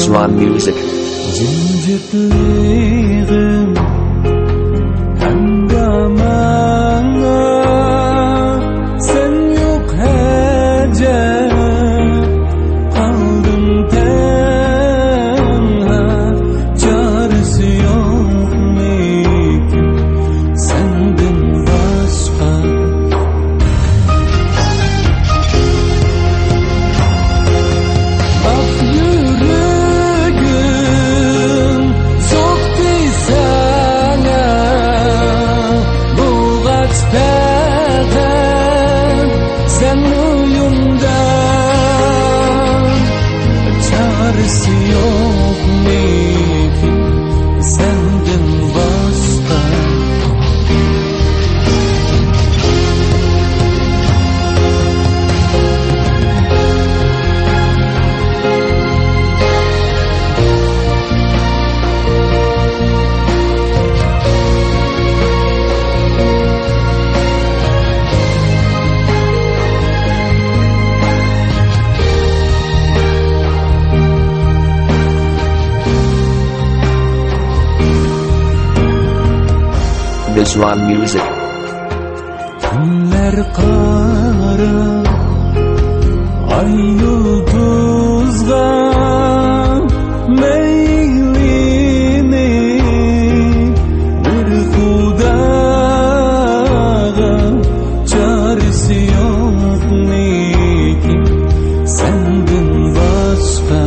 Visual Music. Zincirlerim hem damana sen yok hece kaldım tenha çaresi yok mikim senden başka. Bak yüreğim soktu sana bu kaç beden sen uyumdan çaresi yok mikim senden başka. Visual Music. Günler kara ay yıldızga meylini bir hudaga çaresi yok mikim senden başka.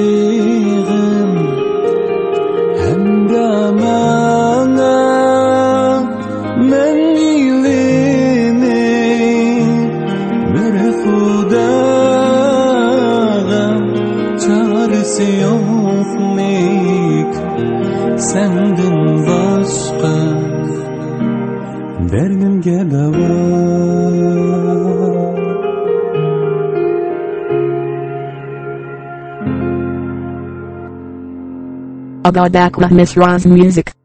Zincirlerim hem damana men ilini bir hudaga çaresi yok mik senden başka derdimge dava. Abadakla Miss Roz Music.